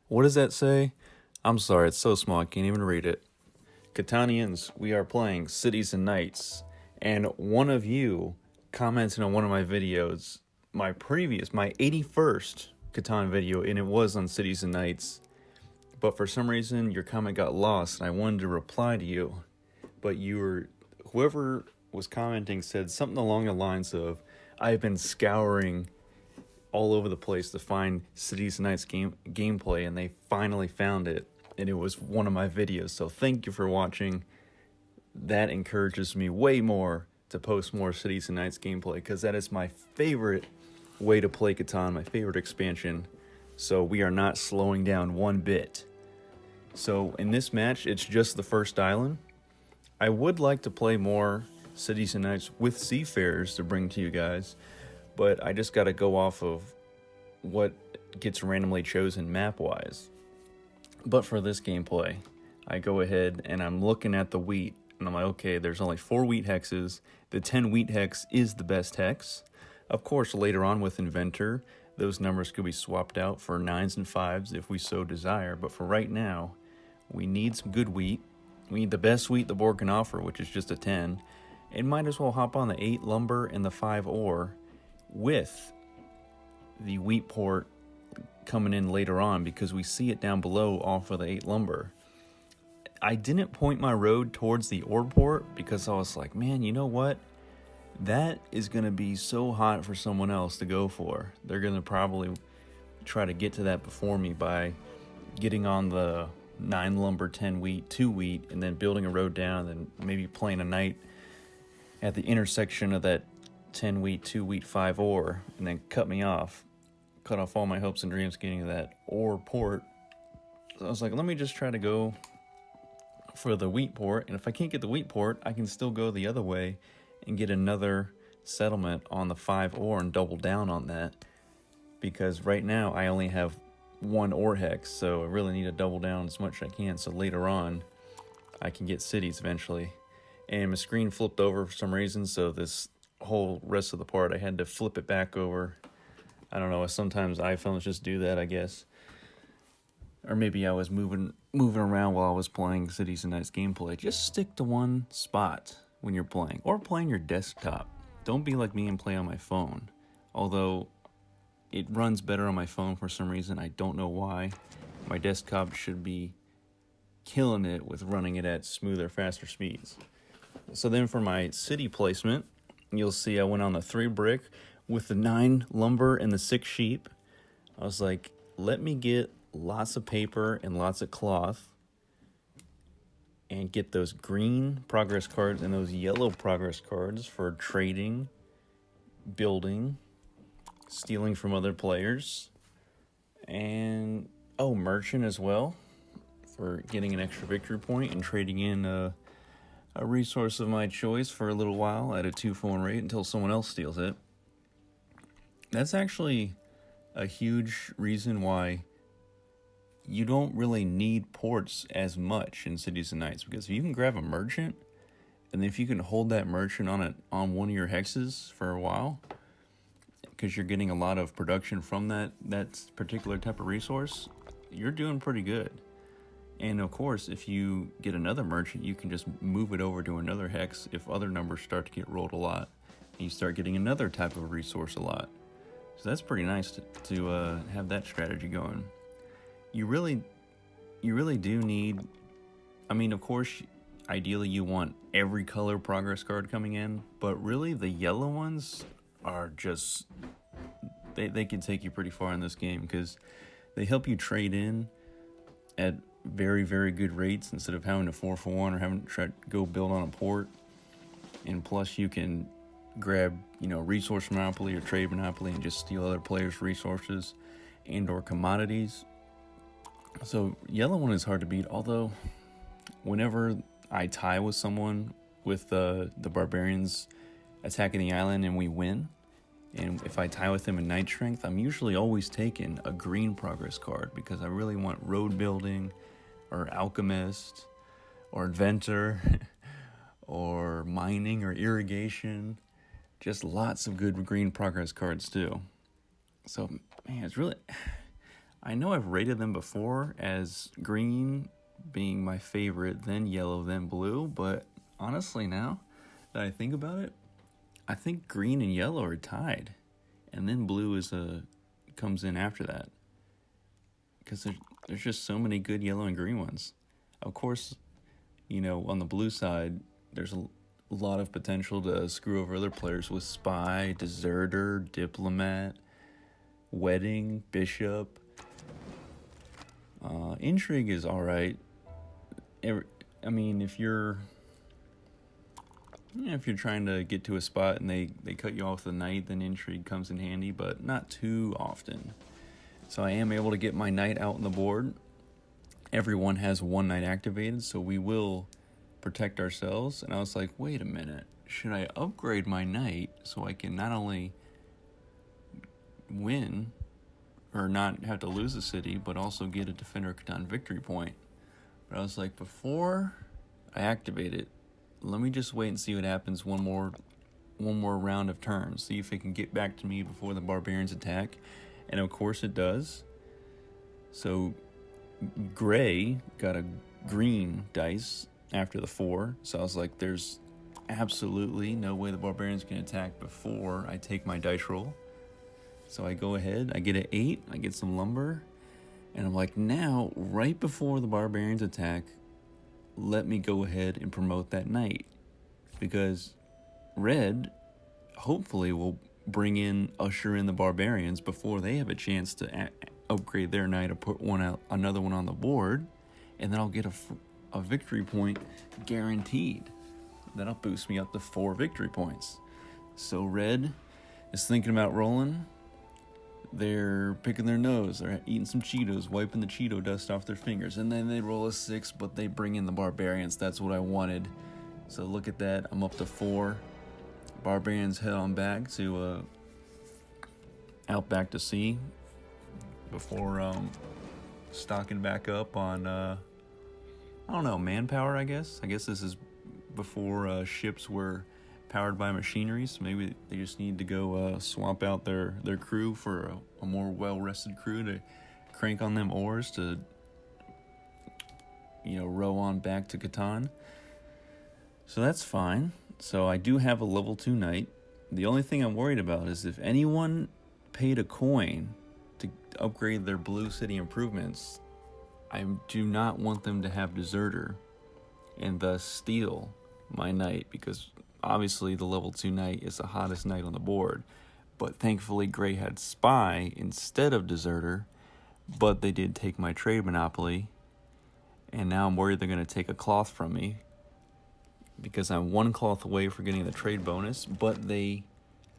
What does that say? I'm sorry, it's so small I can't even read it. Catanians, we are playing Cities and Nights, and one of you commented on one of my videos, my 81st Catan video, and it was on Cities and Nights. But for some reason, your comment got lost, and I wanted to reply to you. But whoever was commenting said something along the lines of, I've been scouring all over the place to find Cities and Nights gameplay, and they finally found it, and it was one of my videos. So thank you for watching. That encourages me way more to post more Cities and Nights gameplay, because that is my favorite way to play Catan, my favorite expansion. So we are not slowing down one bit. So in this match, it's just the first island. I would like to play more Cities and Nights with Seafarers to bring to you guys, but I just got to go off of what gets randomly chosen map-wise. But for this gameplay, I go ahead and I'm looking at the wheat, and I'm like, okay, there's only 4 wheat hexes. The 10 wheat hex is the best hex. Of course, later on with Inventor, those numbers could be swapped out for 9s and 5s if we so desire, but for right now, we need some good wheat. We need the best wheat the board can offer, which is just a 10. And might as well hop on the 8 lumber and the 5 ore with the wheat port coming in later on, because we see it down below off of the 8 lumber. I didn't point my road towards the ore port because I was like, man, you know what? That is going to be so hot for someone else to go for. They're going to probably try to get to that before me by getting on the 9 lumber, 10 wheat, 2 wheat, and then building a road down, and maybe playing a night at the intersection of that 10 wheat, 2 wheat, 5 ore, and then cut off all my hopes and dreams getting to that ore port. So I was like, let me just try to go for the wheat port, and if I can't get the wheat port, I can still go the other way and get another settlement on the 5 ore and double down on that, because right now I only have 1 ore hex, so I really need to double down as much as I can, so later on I can get cities eventually. And my screen flipped over for some reason, so this whole rest of the part I had to flip it back over. I don't know, sometimes iPhones just do that, I guess. Or maybe I was moving around while I was playing Cities and Nights gameplay. Just stick to one spot when you're playing, or play on your desktop. Don't be like me and play on my phone. Although it runs better on my phone for some reason, I don't know why. My desktop should be killing it with running it at smoother, faster speeds. So then for my city placement, you'll see I went on the 3 brick with the 9 lumber and the 6 sheep. I was like, let me get lots of paper and lots of cloth and get those green progress cards and those yellow progress cards for trading, building, stealing from other players, and merchant as well for getting an extra victory point and trading in a resource of my choice for a little while at a 2-for-1 rate until someone else steals it. That's actually a huge reason why you don't really need ports as much in Cities and Nights, because if you can grab a merchant, and if you can hold that merchant on one of your hexes for a while, because you're getting a lot of production from that particular type of resource, you're doing pretty good. And of course, if you get another merchant, you can just move it over to another hex if other numbers start to get rolled a lot, and you start getting another type of resource a lot. So that's pretty nice to have that strategy going. You really do need, I mean, of course, ideally you want every color progress card coming in, but really the yellow ones are just, they can take you pretty far in this game, because they help you trade in at very, very good rates instead of having to 4-for-1 or having to try to go build on a port. And plus you can grab, resource monopoly or trade monopoly and just steal other players' resources and or commodities. So yellow one is hard to beat, although whenever I tie with someone with the barbarians attacking the island and we win, and if I tie with them in night strength, I'm usually always taking a green progress card, because I really want road building or alchemist or inventor or mining or irrigation. Just lots of good green progress cards too. So man, it's really, I know I've rated them before as green being my favorite, then yellow, then blue, but honestly now that I think about it, I think green and yellow are tied, and then blue comes in after that, because there's just so many good yellow and green ones. Of course, on the blue side, there's a lot of potential to screw over other players with spy, deserter, diplomat, wedding, bishop. Intrigue is all right. I mean, if you're trying to get to a spot and they cut you off the knight, then intrigue comes in handy, but not too often. So I am able to get my knight out on the board. Everyone has one knight activated, so we will protect ourselves. And I was like, wait a minute, should I upgrade my knight so I can not only win or not have to lose a city, but also get a Defender of Catan victory point? But I was like, before I activate it, let me just wait and see what happens one more round of turns, see if it can get back to me before the barbarians attack. And of course it does. So gray got a green dice after the 4, so I was like, there's absolutely no way the barbarians can attack before I take my dice roll. So I go ahead, I get an 8, I get some lumber, and I'm like, now, right before the barbarians attack, let me go ahead and promote that knight, because red hopefully will usher in the barbarians before they have a chance to upgrade their knight or put another one on the board, and then I'll get a victory point guaranteed. That'll boost me up to 4 victory points. So red is thinking about rolling. They're picking their nose. They're eating some Cheetos, wiping the Cheeto dust off their fingers, and then they roll a 6, but they bring in the barbarians. That's what I wanted. So look at that. I'm up to 4. Barbarians head on back to out back to sea before stocking back up on I don't know, manpower. I guess this is before ships were powered by machinery, so maybe they just need to go swap out their crew for a more well-rested crew to crank on them oars to row on back to Catan. So that's fine. So I do have a level 2 knight. The only thing I'm worried about is if anyone paid a coin to upgrade their blue city improvements, I do not want them to have deserter and thus steal my knight, because obviously the level 2 knight is the hottest knight on the board. But thankfully gray had spy instead of deserter, but they did take my trade monopoly, and now I'm worried they're going to take a cloth from me, because I'm 1 cloth away from getting the trade bonus. But they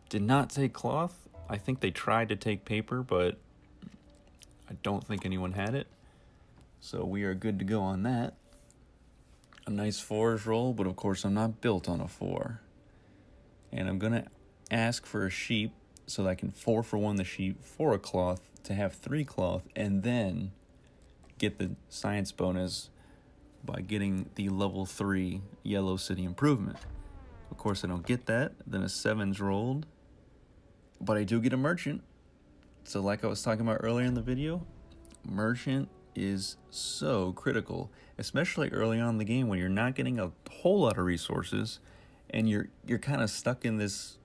did not take cloth. I think they tried to take paper, but I don't think anyone had it. So we are good to go on that. A nice 4s roll, but of course I'm not built on a 4. And I'm going to ask for a sheep so that I can 4-for-1 the sheep for a cloth to have 3 cloth, and then get the science bonus by getting the level 3 yellow city improvement. Of course I don't get that. Then a 7's rolled, but I do get a merchant. So like I was talking about earlier in the video, merchant is so critical, especially early on in the game when you're not getting a whole lot of resources and you're kind of stuck in this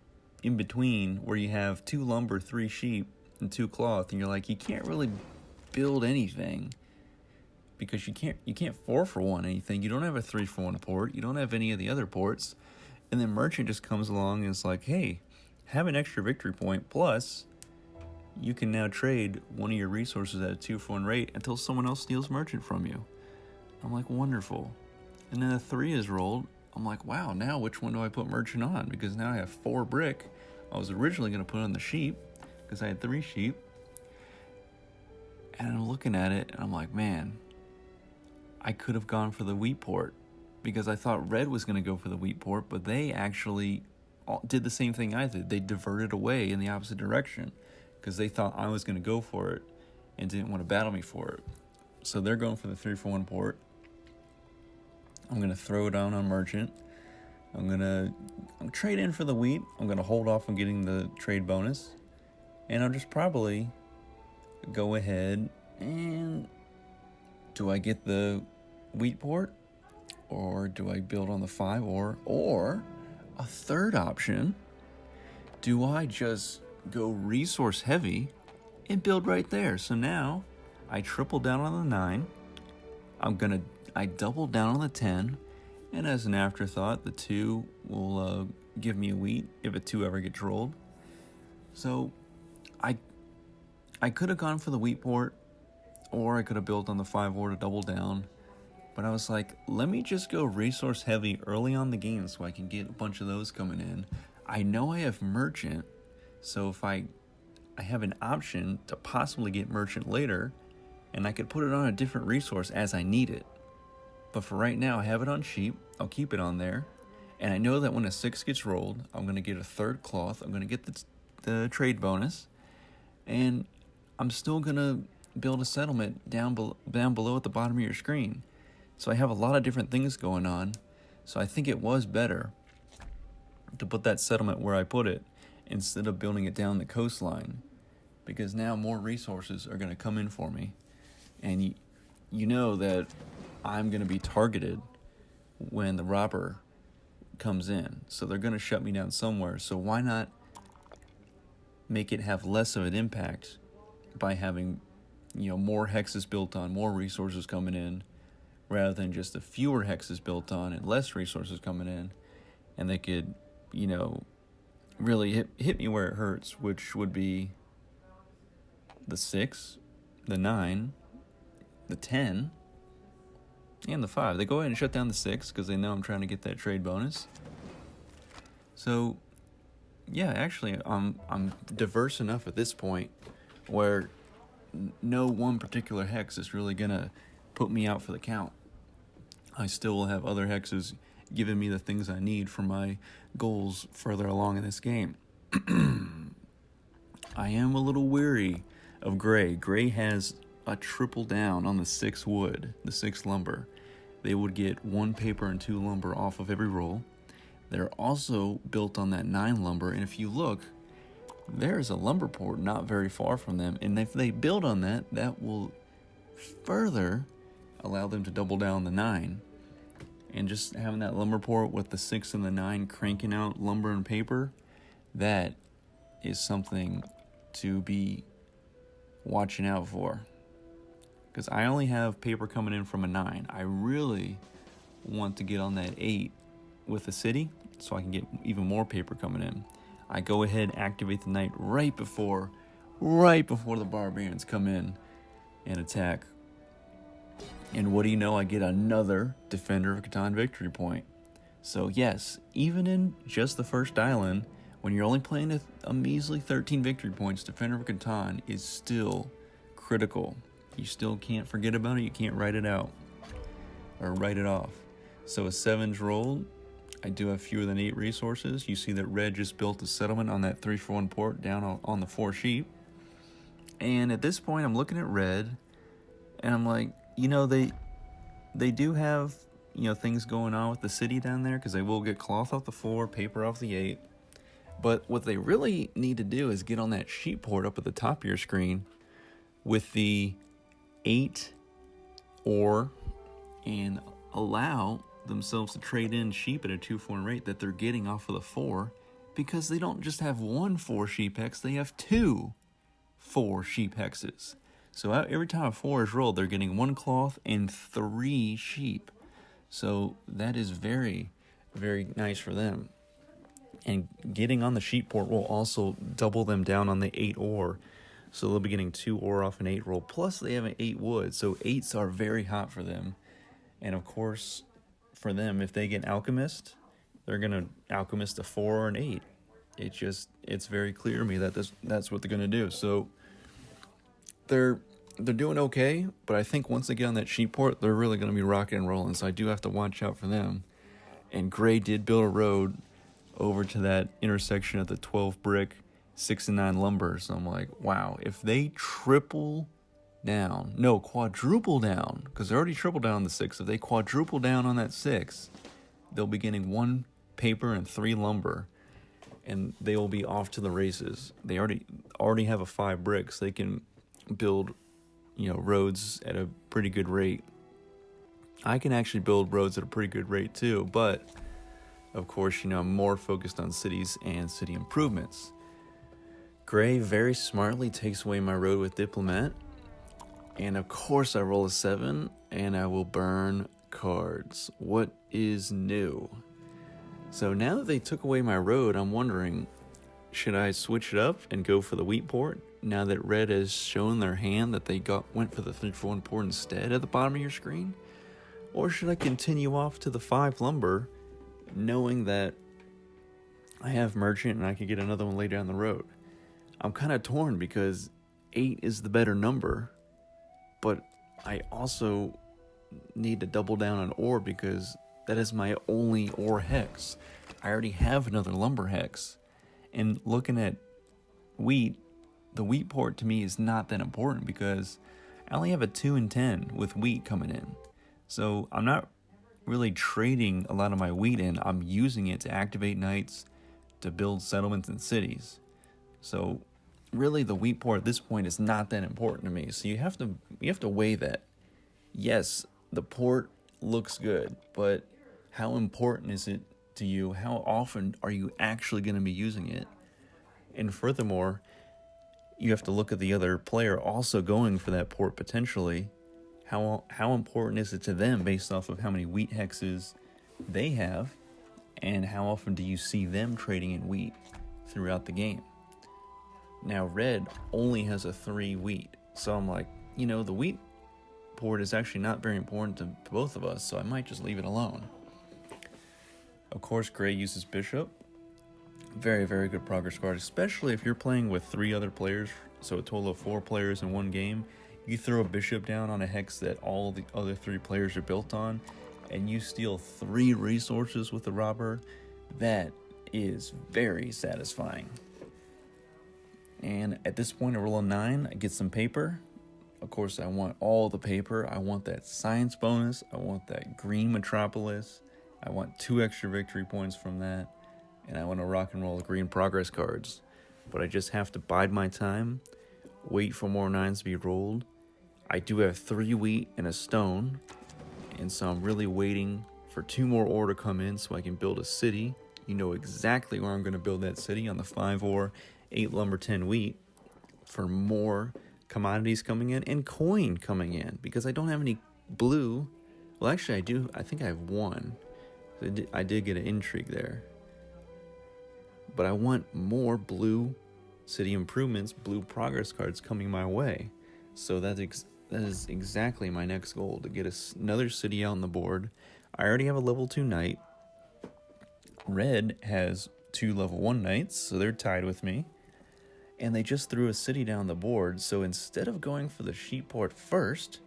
in between where you have 2 lumber, 3 sheep, and 2 cloth, and you're like, you can't really build anything because you can't 4-for-1 anything. You don't have a 3-for-1 port. You don't have any of the other ports. And then merchant just comes along and is like, hey, have an extra victory point, plus you can now trade one of your resources at a 2-for-1 rate until someone else steals merchant from you. I'm like, wonderful. And then a 3 is rolled. I'm like, wow, now which one do I put merchant on? Because now I have 4 brick. I was originally going to put on the sheep because I had 3 sheep. And I'm looking at it and I'm like, man, I could have gone for the wheat port because I thought red was going to go for the wheat port, but they actually did the same thing I did. They diverted away in the opposite direction because they thought I was going to go for it and didn't want to battle me for it. So they're going for the 3-for-1 port. I'm going to throw down on merchant. I'm going to trade in for the wheat. I'm going to hold off on getting the trade bonus. And I'll just probably go ahead And do I get the wheat port? Or do I build on the 5 ore? Or a third option, do I just go resource heavy and build right there? So now I triple down on the 9. I double down on the 10. And as an afterthought, the 2 will give me a wheat if a 2 ever gets rolled. So I could have gone for the wheat port, or I could have built on the 5 ore to double down. But I was like, let me just go resource heavy early on the game so I can get a bunch of those coming in. I know I have merchant, so if I have an option to possibly get merchant later, and I could put it on a different resource as I need it. But for right now, I have it on sheep. I'll keep it on there. And I know that when a 6 gets rolled, I'm going to get a 3rd cloth. I'm going to get the trade bonus. And I'm still going to build a settlement down below at the bottom of your screen. So I have a lot of different things going on. So I think it was better to put that settlement where I put it instead of building it down the coastline, because now more resources are going to come in for me. And you know that I'm going to be targeted when the robber comes in. So they're going to shut me down somewhere. So why not make it have less of an impact by having, more hexes built on, more resources coming in, rather than just the fewer hexes built on and less resources coming in, and they could, really hit me where it hurts, which would be the 6, the 9, the 10, and the 5. They go ahead and shut down the 6 because they know I'm trying to get that trade bonus. So, yeah, actually, I'm diverse enough at this point where no one particular hex is really gonna put me out for the count. I still will have other hexes giving me the things I need for my goals further along in this game. I am a little weary of Gray. Gray has a triple down on the 6 wood, the 6 lumber. They would get 1 paper and 2 lumber off of every roll. They're also built on that 9 lumber, and if you look, there's a lumber port not very far from them, and if they build on that, that will further allow them to double down the 9. And just having that lumber port with the 6 and the 9 cranking out lumber and paper, that is something to be watching out for. Because I only have paper coming in from a 9. I really want to get on that 8 with the city so I can get even more paper coming in. I go ahead and activate the knight right before the barbarians come in and attack. And what do you know? I get another Defender of Catan victory point. So yes, even in just the first island, when you're only playing a measly 13 victory points, Defender of Catan is still critical. You still can't forget about it. You can't write it out or write it off. So a 7's rolled. I do have fewer than 8 resources. You see that red just built a settlement on that 3-for-1 port down on the 4 sheep. And at this point, I'm looking at red, and I'm like, they do have, things going on with the city down there, because they will get cloth off the 4, paper off the 8. But what they really need to do is get on that sheep port up at the top of your screen with the 8 ore and allow themselves to trade in sheep at a 2-4 rate that they're getting off of the 4, because they don't just have 1 4 sheep hex, they have 2 4 sheep hexes. So every time a 4 is rolled, they're getting 1 cloth and 3 sheep. So that is very, very nice for them. And getting on the sheep port will also double them down on the 8 ore. So they'll be getting 2 ore off an 8 roll. Plus they have an 8 wood. So 8s are very hot for them. And of course, for them, if they get alchemist, they're going to alchemist a 4 or an 8. It's very clear to me that that's what they're going to do. So they're doing okay, but I think once they get on that sheep port, they're really going to be rocking and rolling. So I do have to watch out for them. And Gray did build a road over to that intersection of the 12 brick, 6 and 9 lumber. So I'm like, wow, if they quadruple down, because they already tripled down on the 6. If they quadruple down on that 6, they'll be getting 1 paper and 3 lumber, and they will be off to the races. They already have a 5 bricks. They can build roads at a pretty good rate. I can actually build roads at a pretty good rate too, but of course, I'm more focused on cities and city improvements. Gray very smartly takes away my road with diplomat, and of course I roll a 7 and I will burn cards. What is new? So now that they took away my road, I'm wondering, should I switch it up and go for the wheat port now that red has shown their hand that they went for the 3-for-1 port instead at the bottom of your screen? Or should I continue off to the 5 lumber, knowing that I have merchant and I could get another one later down the road? I'm kind of torn because 8 is the better number, but I also need to double down on ore because that is my only ore hex. I already have another lumber hex. And looking at wheat, the wheat port to me is not that important because I only have a 2 and 10 with wheat coming in. So I'm not really trading a lot of my wheat in. I'm using it to activate knights, to build settlements and cities. So really the wheat port at this point is not that important to me. So you have to weigh that. Yes, the port looks good, but how important is it to you? How often are you actually going to be using it? And furthermore, you have to look at the other player also going for that port potentially. How important is it to them based off of how many wheat hexes they have, and how often do you see them trading in wheat throughout the game? Now red only has a 3 wheat, so I'm like, the wheat port is actually not very important to both of us, so I might just leave it alone. Of course, gray uses bishop. Very, very good progress card, especially if you're playing with 3 other players, so a total of 4 players in one game. You throw a bishop down on a hex that all the other 3 players are built on, and you steal 3 resources with the robber. That is very satisfying. And at this point, I roll a 9. I get some paper. Of course, I want all the paper. I want that science bonus. I want that green metropolis. I want 2 extra victory points from that. And I want to rock and roll the green progress cards. But I just have to bide my time, wait for more 9s to be rolled. I do have 3 wheat and a stone, and so I'm really waiting for 2 more ore to come in so I can build a city. You know exactly where I'm going to build that city, on the 5 ore, 8 lumber, 10 wheat, for more commodities coming in and coin coming in, because I don't have any blue. Well, actually I do. I think I have 1. I did get an intrigue there. But I want more blue city improvements, blue progress cards coming my way. So that is exactly my next goal, to get another city out on the board. I already have a level 2 knight. Red has 2 level 1 knights, so they're tied with me. And they just threw a city down the board, so instead of going for the sheet port first,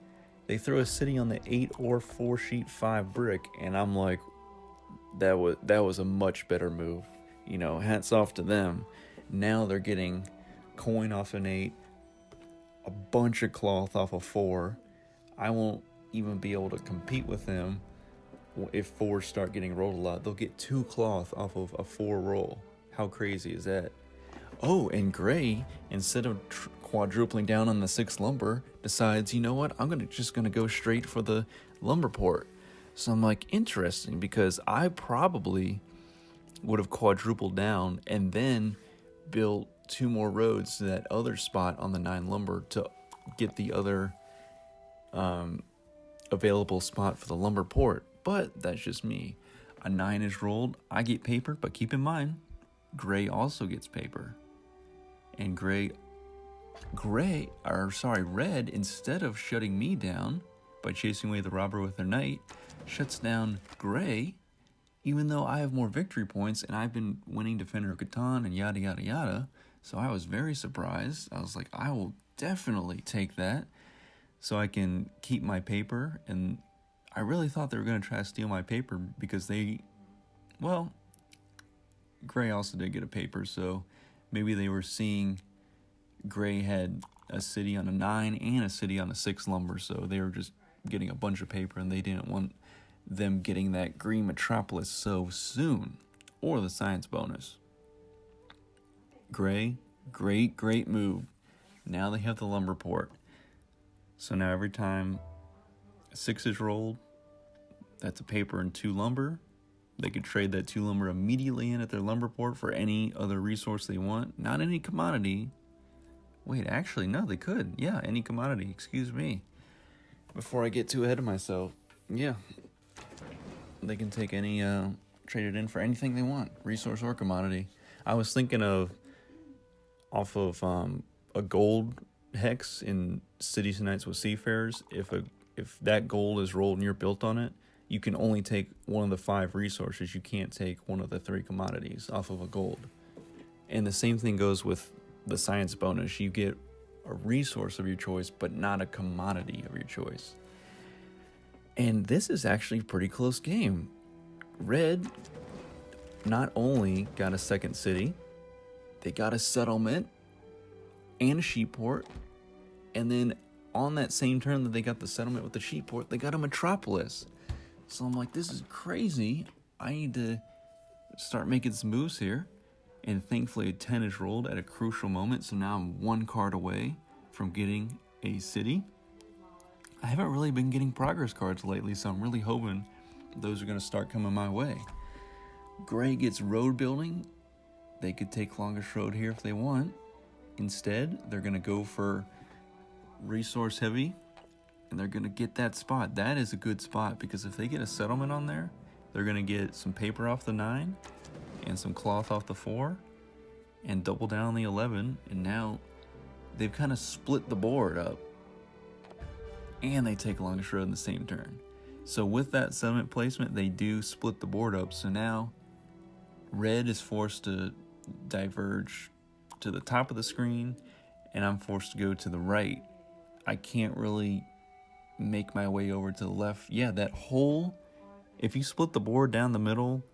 they threw a city on the 8 or 4 sheet 5 brick, and I'm like, that was a much better move. Hats off to them. Now they're getting coin off an 8, a bunch of cloth off a 4. I won't even be able to compete with them if 4s start getting rolled a lot. They'll get 2 cloth off of a 4 roll. How crazy is that? Oh, and gray, instead of quadrupling down on the 6 lumber, decides, you know what, I'm just gonna go straight for the lumber port. So I'm like, interesting, because I probably would have quadrupled down and then built 2 more roads to that other spot on the 9 lumber to get the other available spot for the lumber port. But that's just me. A 9 is rolled, I get paper, but keep in mind, gray also gets paper. And red, instead of shutting me down by chasing away the robber with their knight, shuts down gray, even though I have more victory points and I've been winning Defender of Catan and yada yada yada. So I was very surprised. I was like, I will definitely take that so I can keep my paper. And I really thought they were going to try to steal my paper because gray also did get a paper, so maybe they were seeing gray had a city on a 9 and a city on a 6 lumber, so they were just getting a bunch of paper and they didn't want them getting that green metropolis so soon, or the science bonus. Gray, great move. Now they have the lumber port. So now every time 6 is rolled, that's a paper and 2 lumber. They could trade that 2 lumber immediately in at their lumber port for any other resource they want. Not any commodity. Wait, actually, no, they could. Yeah, any commodity. Excuse me. Before I get too ahead of myself. Yeah. They can take any, trade it in for anything they want. Resource or commodity. I was thinking of, off of a gold hex in Cities and Nights with Seafarers. If that gold is rolled and you're built on it, you can only take one of the 5 resources. You can't take one of the 3 commodities off of a gold. And the same thing goes with the science bonus. You get a resource of your choice, but not a commodity of your choice. And this is actually a pretty close game. Red not only got a second city, they got a settlement and a sheepport, and then on that same turn that they got the settlement with the sheepport, they got a metropolis. So I'm like, this is crazy. I need to start making some moves here. And thankfully a 10 is rolled at a crucial moment, so now I'm 1 card away from getting a city. I haven't really been getting progress cards lately, so I'm really hoping those are going to start coming my way. Gray gets road building. They could take longest road here if they want. Instead, they're going to go for resource heavy, and they're going to get that spot. That is a good spot, because if they get a settlement on there, they're going to get some paper off the 9 and some cloth off the 4 and double down on the 11, and now they've kind of split the board up, and they take longest road in the same turn. So with that settlement placement, they do split the board up. So now red is forced to diverge to the top of the screen, and I'm forced to go to the right. I can't really make my way over to the left. Yeah, that whole, if you split the board down the middle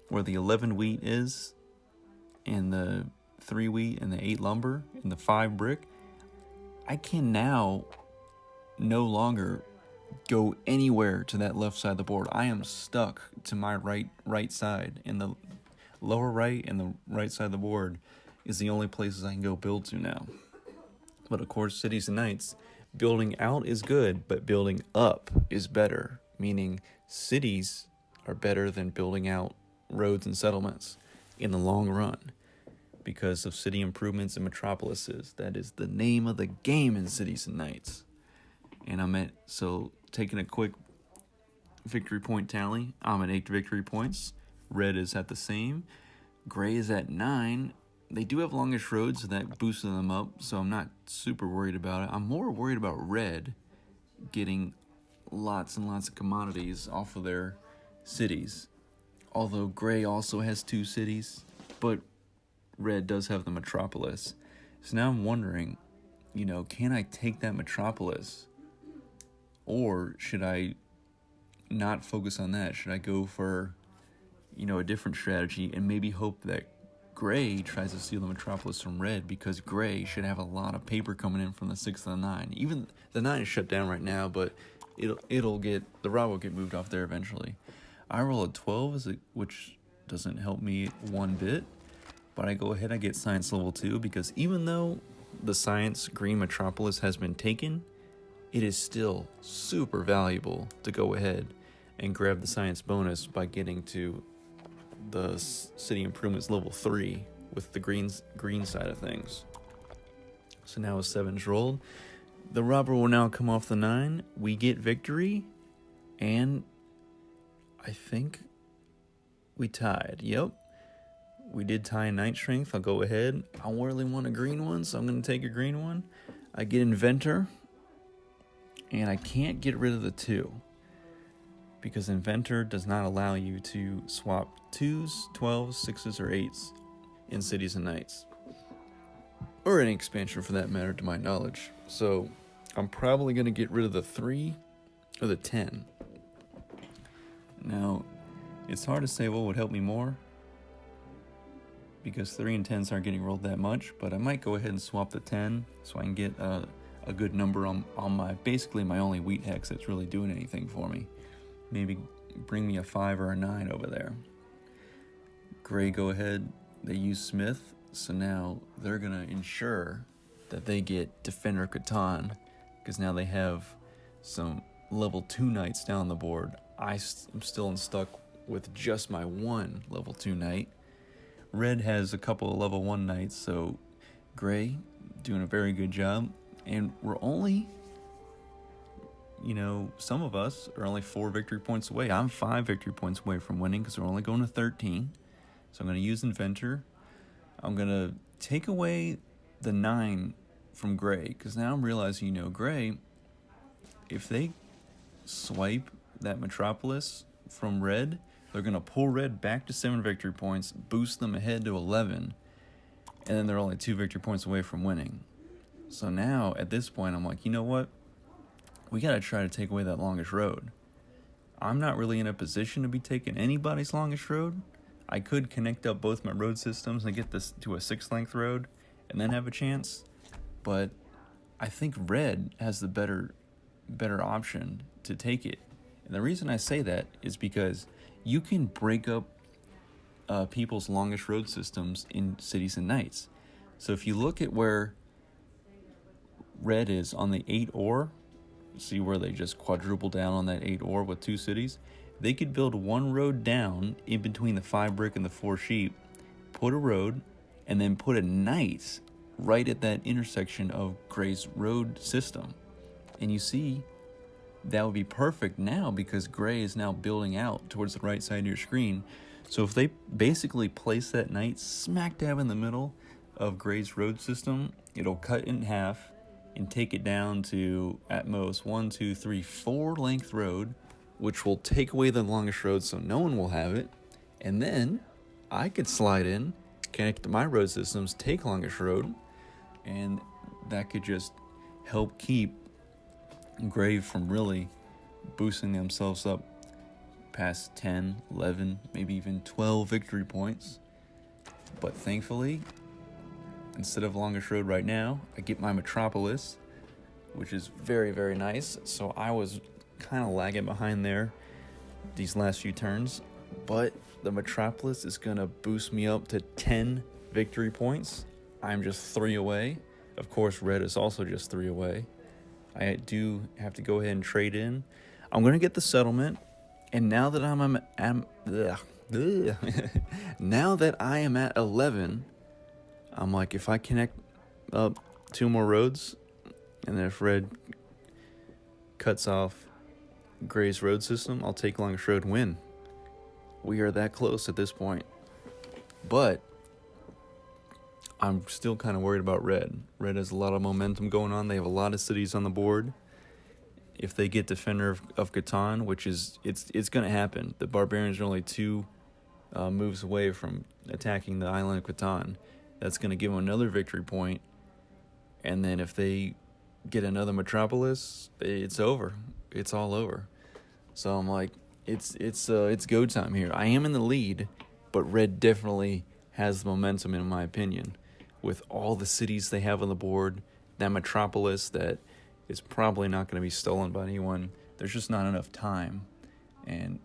where the 11 wheat is, and the 3 wheat and the 8 lumber and the 5 brick, I can now no longer go anywhere to that left side of the board. I am stuck to my right side, and the lower right and the right side of the board is the only places I can go build to now. But of course, Cities and Nights, building out is good, but building up is better, meaning cities are better than building out roads and settlements in the long run because of city improvements and metropolises. That is the name of the game in Cities and Nights. And so taking a quick victory point tally, I'm at 8 victory points. Red is at the same. Gray is at 9. They do have longest roads, so that boosted them up, so I'm not super worried about it. I'm more worried about red getting lots and lots of commodities off of their cities. Although gray also has 2 cities, but red does have the metropolis. So now I'm wondering, can I take that metropolis? Or should I not focus on that? Should I go for, a different strategy and maybe hope that gray tries to steal the metropolis from red, because gray should have a lot of paper coming in from the 6 and the 9. Even the 9 is shut down right now, but the rod will get moved off there eventually. I roll a 12, which doesn't help me one bit, but I go ahead, I get science level 2, because even though the science green metropolis has been taken, it is still super valuable to go ahead and grab the science bonus by getting to the city improvements level 3 with the green side of things. So now with 7's rolled, the robber will now come off the 9. We get victory, and I think we tied. Yep, we did tie in night strength. I'll go ahead. I really want a green one, so I'm going to take a green one. I get inventor, and I can't get rid of the 2 because inventor does not allow you to swap 2s, 12s, 6s, or 8s in Cities and Nights, or any expansion for that matter, to my knowledge. So I'm probably going to get rid of the 3 or the 10. Now, it's hard to say what would help me more, because 3 and 10s aren't getting rolled that much, but I might go ahead and swap the 10 so I can get a good number on basically my only wheat hex that's really doing anything for me. Maybe bring me a 5 or a 9 over there. Gray go ahead, they use Smith, so now they're going to ensure that they get Defender Catan, because now they have some level 2 knights down the board. I'm still stuck with just my one level 2 knight. Red has a couple of level 1 knights, so Gray doing a very good job. And we're only, some of us are only 4 victory points away. I'm 5 victory points away from winning because we're only going to 13. So I'm going to use Inventor. I'm going to take away the 9 from Gray, because now I'm realizing, Gray, if they swipe that Metropolis from Red, they're going to pull Red back to 7 victory points, boost them ahead to 11, and then they're only 2 victory points away from winning. So now, at this point, I'm like, you know what? We got to try to take away that longest road. I'm not really in a position to be taking anybody's longest road. I could connect up both my road systems and get this to a 6-length road and then have a chance, but I think Red has the better option to take it. And the reason I say that is because you can break up people's longest road systems in cities and knights. So if you look at where Red is on the 8 ore, see where they just quadruple down on that 8 ore with 2 cities? They could build 1 road down in between the 5 brick and the 4 sheep, put a road, and then put a knight right at that intersection of Gray's road system. And you see, that would be perfect now because Gray is now building out towards the right side of your screen. So if they basically place that knight smack dab in the middle of Gray's road system, it'll cut in half and take it down to, at most, 1, 2, 3, 4-length road, which will take away the longest road so no one will have it. And then I could slide in, connect to my road systems, take longest road, and that could just help keep Gray from really boosting themselves up past 10, 11, maybe even 12 victory points. But thankfully, instead of longest road right now, I get my Metropolis, which is very, very nice. So I was kind of lagging behind there these last few turns, but the Metropolis is going to boost me up to 10 victory points. I'm just 3 away. Of course, Red is also just 3 away. I do have to go ahead and trade in. I'm going to get the settlement, and now that now that I am at 11, I'm like, if I connect up 2 more roads, and then if Red cuts off Gray's road system, I'll take longest road and win. We are that close at this point. But I'm still kind of worried about Red. Red has a lot of momentum going on. They have a lot of cities on the board. If they get Defender of Catan, which is, it's going to happen. The barbarians are only 2 moves away from attacking the island of Catan. That's going to give them another victory point. And then if they get another Metropolis, it's over. It's all over. So I'm like, it's go time here. I am in the lead, but Red definitely has the momentum in my opinion. With all the cities they have on the board, that Metropolis that is probably not going to be stolen by anyone. There's just not enough time. And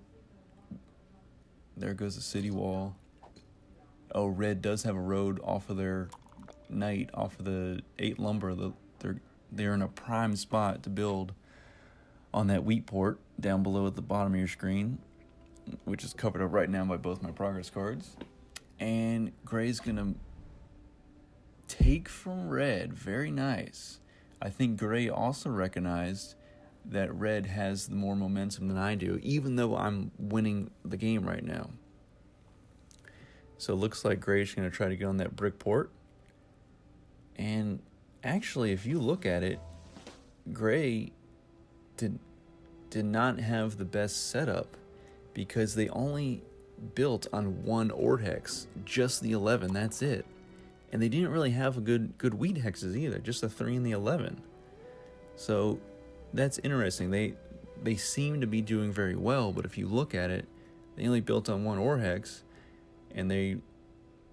there goes the city wall. Oh, Red does have a road off of their knight, off of the 8 lumber. They're in a prime spot to build on that wheat port down below at the bottom of your screen, which is covered up right now by both my progress cards. And Gray's going to take from Red. Very nice. I think Gray also recognized that Red has the more momentum than I do, even though I'm winning the game right now. So it looks like Gray's going to try to get on that brick port. And actually, if you look at it, Gray did not have the best setup because they only built on 1 ore hex, just the 11, that's it. And they didn't really have a good wheat hexes either, just a 3 and the 11. So that's interesting. They seem to be doing very well, but if you look at it, they only built on 1 ore hex, and they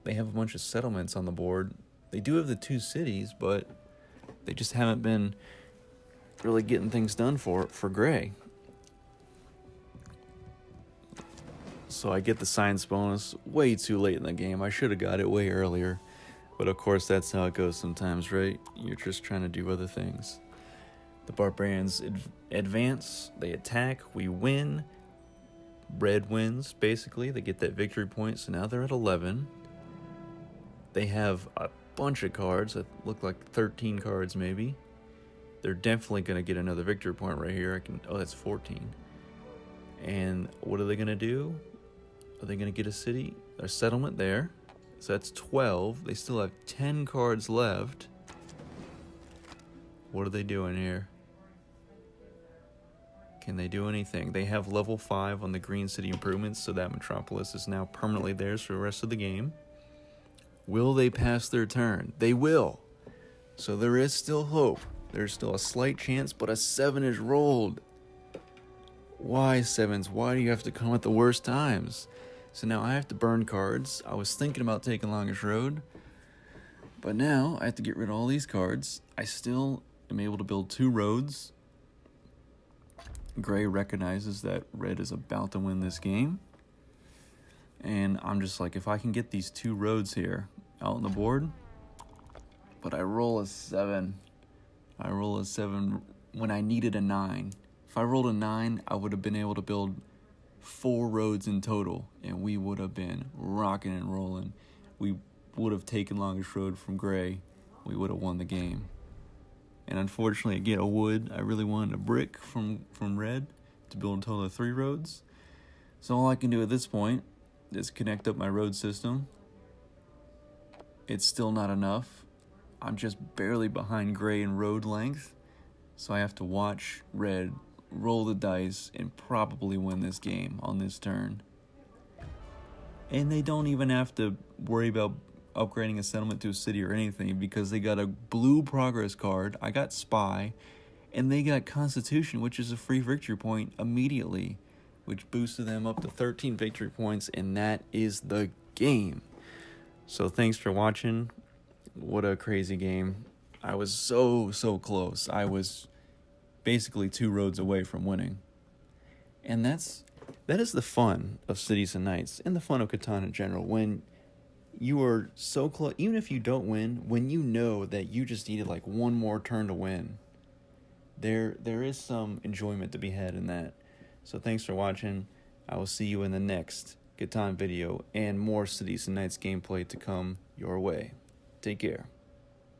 have a bunch of settlements on the board. They do have the 2 cities, but they just haven't been really getting things done for Gray. So I get the science bonus way too late in the game. I should have got it way earlier. But of course, that's how it goes sometimes, right? You're just trying to do other things. The barbarians advance, they attack, we win. Red wins, basically. They get that victory point, so now they're at 11. They have a bunch of cards that look like 13 cards, maybe. They're definitely going to get another victory point right here. Oh, that's 14. And what are they going to do? Are they going to get a city? A settlement there. So that's 12. They still have 10 cards left. What are they doing here? Can they do anything? They have level 5 on the green city improvements, so that metropolis is now permanently theirs for the rest of the game. Will they pass their turn? They will. So there is still hope. There's still a slight chance, but a 7 is rolled. Why 7s? Why do you have to come at the worst times? So now I have to burn cards. I was thinking about taking Longest Road, but now I have to get rid of all these cards. I still am able to build 2 roads. Gray recognizes that red is about to win this game. And I'm just like, if I can get these 2 roads here out on the board, but I roll a 7. I roll a 7 when I needed a 9. If I rolled a 9, I would have been able to build 4 roads in total, and we would have been rocking and rolling. We would have taken Longest Road from Gray. We would have won the game. And unfortunately, I get a wood. I really wanted a brick from red to build a total of 3 roads. So all I can do at this point is connect up my road system. It's still not enough. I'm just barely behind Gray in road length. So I have to watch red roll the dice and probably win this game on this turn. And they don't even have to worry about upgrading a settlement to a city or anything, because they got a blue progress card, I got Spy, and they got Constitution, which is a free victory point immediately, which boosted them up to 13 victory points, and that is the game. So thanks for watching. What a crazy game. I was so close. I was basically 2 roads away from winning. And that is the fun of Cities and Knights, and the fun of Catan in general, when you are so close. Even if you don't win, when you know that you just needed like 1 more turn to win, there is some enjoyment to be had in that. So thanks for watching. I will see you in the next Catan video, and more Cities and Knights gameplay to come your way. Take care.